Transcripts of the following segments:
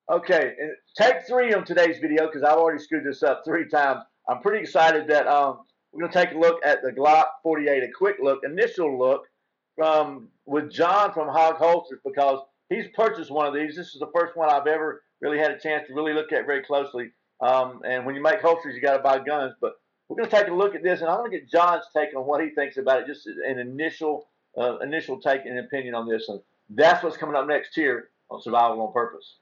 Okay, and take 3 on today's video because I've already screwed this up 3 times. I'm pretty excited that we're going to take a look at the Glock 48, a quick look, initial look from with John from HAWG Holsters because he's purchased one of these. This is the first one I've ever really had a chance to really look at very closely. And when you make holsters, you got to buy guns. But we're going to take a look at this, and I'm going to get John's take on what he thinks about it, just an initial take and opinion on this. And that's what's coming up next here on Survival on Purpose.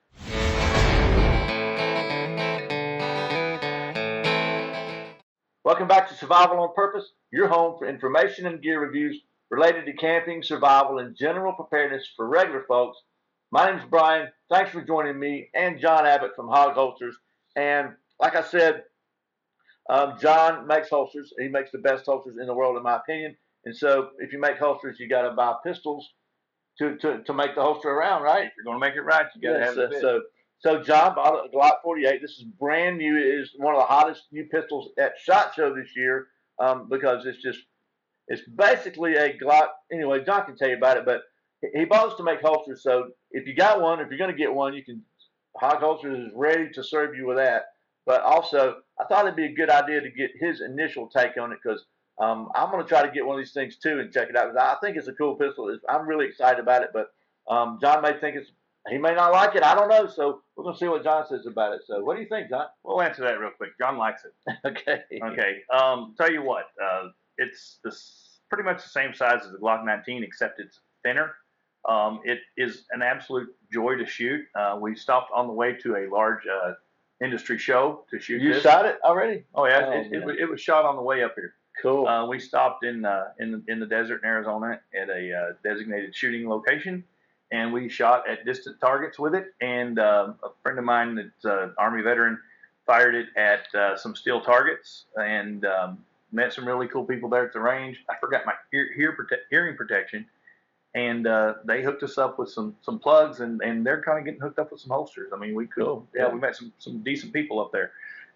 Welcome back to Survival on Purpose, your home for information and gear reviews related to camping, survival, and general preparedness for regular folks. My name is Brian. Thanks for joining me and John Abbott from HAWG Holsters. And like I said, John makes holsters. He makes the best holsters in the world, in my opinion. And so if you make holsters, you got to buy pistols to make the holster around, right? If you're going to make it right, you got to have it. So John bought a Glock 48. This is brand new. It is one of the hottest new pistols at SHOT Show this year because it's basically a Glock. Anyway, John can tell you about it, but he bought us to make holsters. So if you got one, if you're going to get one, you can. HAWG Holsters is ready to serve you with that. But also, I thought it'd be a good idea to get his initial take on it because I'm going to try to get one of these things too and check it out. I think it's a cool pistol. I'm really excited about it, but John may think he may not like it. I don't know. So we're going to see what John says about it. So what do you think, John? We'll answer that real quick. John likes it. Okay. Okay. Tell you what, it's pretty much the same size as the Glock 19, except it's thinner. It is an absolute joy to shoot. We stopped on the way to a large industry show to shoot this. You shot it already? Oh, yeah. It was shot on the way up here. Cool. We stopped in the desert in Arizona at a designated shooting location, and we shot at distant targets with it. And a friend of mine that's an Army veteran fired it at some steel targets and met some really cool people there at the range. I forgot my hearing protection, and they hooked us up with some plugs, and they're kind of getting hooked up with some holsters. I mean, we met some decent people up there.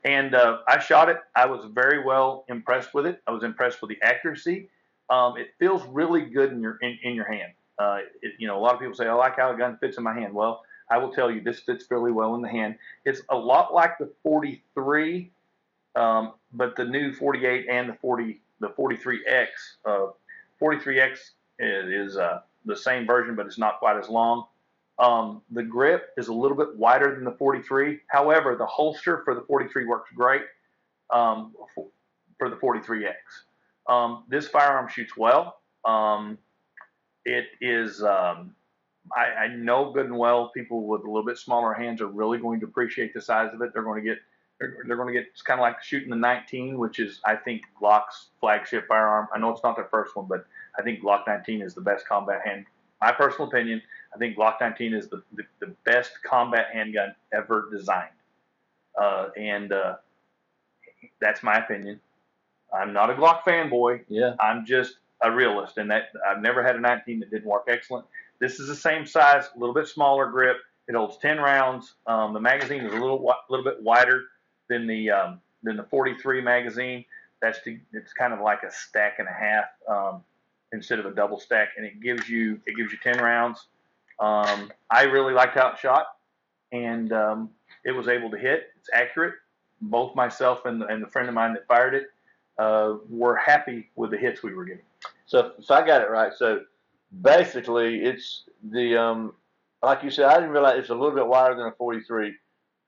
And I shot it. I was very well impressed with it. I was impressed with the accuracy. It feels really good in your hand. A lot of people say, I like how a gun fits in my hand. Well, I will tell you, this fits fairly well in the hand. It's a lot like the 43, but the new 48 and the 43X. 43X is the same version, but it's not quite as long. The grip is a little bit wider than the 43. However, the holster for the 43 works great for the 43X. This firearm shoots well. It is, I know good and well people with a little bit smaller hands are really going to appreciate the size of it. They're going to get it's kind of like shooting the 19, which is, I think, Glock's flagship firearm. I know it's not their first one, but I think Glock 19 is the best combat hand. My personal opinion, I think Glock 19 is the best combat handgun ever designed. And that's my opinion. I'm not a Glock fanboy. Yeah. I'm just a realist, and that I've never had a 19 that didn't work excellent. This is the same size, a little bit smaller grip. It holds 10 rounds. The magazine is a little bit wider than the 43 magazine. It's kind of like a stack and a half instead of a double stack, and it gives you 10 rounds. I really liked how it shot, and it was able to hit. It's accurate. Both myself and the friend of mine that fired it were happy with the hits we were getting. So I got it right. So basically, it's the like you said, I didn't realize it's a little bit wider than a 43,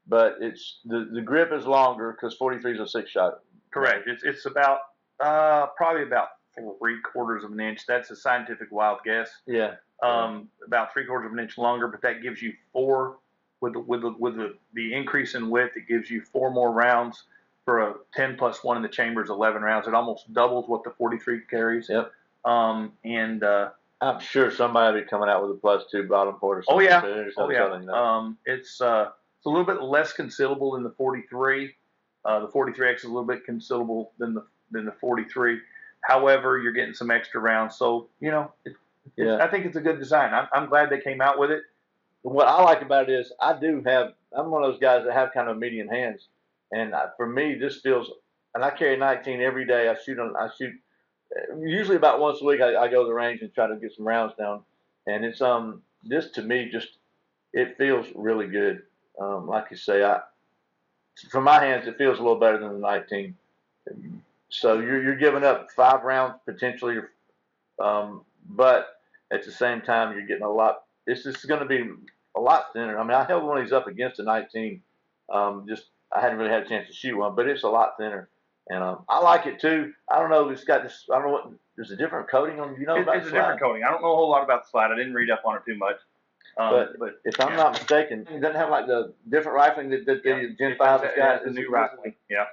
but it's the grip is longer because 43 is a 6-shot. Correct. It's about probably about 3/4 of an inch. That's a scientific wild guess. Yeah. About 3/4 of an inch longer, but that gives you 4 with the increase in width. It gives you 4 more rounds for a 10 plus 1 in the chamber is 11 rounds. It almost doubles what the 43 carries. Yep. I'm sure somebody will be coming out with a +2 bottom port or something. It's a little bit less concealable than the 43. The 43X is a little bit concealable than the 43. However, you're getting some extra rounds, so I think it's a good design. I'm glad they came out with it. What I like about it is I'm one of those guys that have kind of medium hands, and for me this feels. And I carry 19 every day. I shoot usually about once a week. I go to the range and try to get some rounds down, and it's this to me it feels really good. like you say, from my hands, it feels a little better than the 19. So you're giving up 5 rounds potentially, but at the same time, you're getting a lot. This is going to be a lot thinner. I mean, I held one of these up against a 19. Just I hadn't really had a chance to shoot one, but it's a lot thinner, and I like it too. I don't know. It's got this. I don't know what. There's a different coating on. You know about It's a different coating. I don't know a whole lot about the slide. I didn't read up on it too much. But if I'm not mistaken, it doesn't have like the different rifling that the Gen 5 has got. The new rifling, yeah.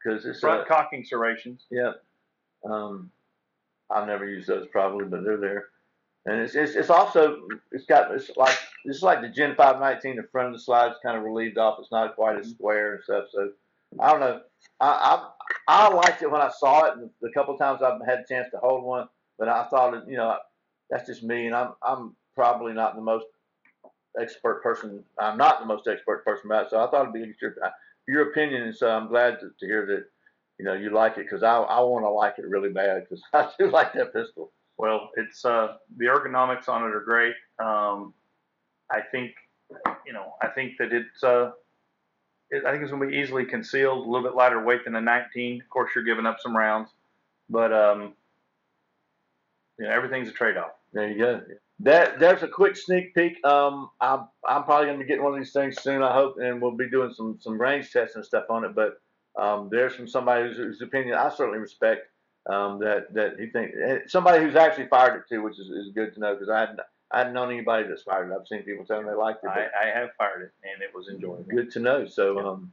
Because it's front cocking serrations. Yeah. I've never used those probably, but they're there. And it's also it's like the Gen 5 19. The front of the slide's kind of relieved off. It's not quite as square and stuff. So I don't know. I liked it when I saw it, and the couple of times I've had a chance to hold one. But I thought, that's just me, and I'm probably not the most expert person. I'm not the most expert person about it. So I thought it'd be your opinion, and so I'm glad to hear that you like it, because I want to like it really bad, because I do like that pistol. Well, it's the ergonomics on it are great. I think that I think it's going to be easily concealed, a little bit lighter weight than a 19. Of course, you're giving up some rounds, but everything's a trade-off. There you go. There's a quick sneak peek. I'm probably going to be getting one of these things soon, I hope, and we'll be doing some range tests and stuff on it. But there's from somebody whose opinion I certainly respect, that he thinks, somebody who's actually fired it too, which is good to know, because I hadn't known anybody that's fired it. I've seen people tell me they liked it. I have fired it, and it was enjoyable. Good to know. So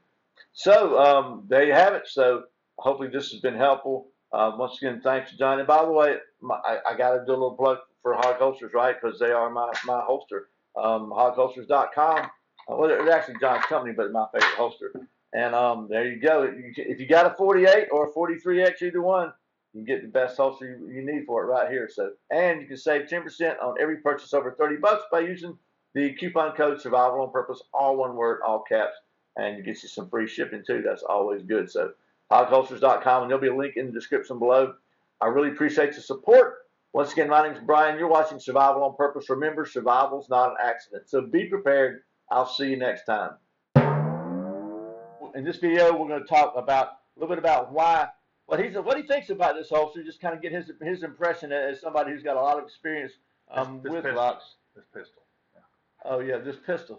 there you have it. So hopefully this has been helpful. Once again, thanks, John. And by the way, I got to do a little plug for HAWG Holsters, right? Because they are my holster. HAWGHolsters.com. Well, it's actually John's company, but it's my favorite holster. And there you go. If you got a 48 or a 43X, either one, you can get the best holster you need for it right here. So, and you can save 10% on every purchase over $30 by using the coupon code Survival on Purpose, all one word, all caps, and you get you some free shipping too. That's always good. So, HAWGHolsters.com, and there'll be a link in the description below. I really appreciate your support. Once again, my name is Brian. You're watching Survival on Purpose. Remember, survival's not an accident. So be prepared. I'll see you next time. In this video, we're going to talk about a little bit about what he thinks about this holster. Just kind of get his impression as somebody who's got a lot of experience with Glocks. This pistol. Yeah. Oh yeah, this pistol.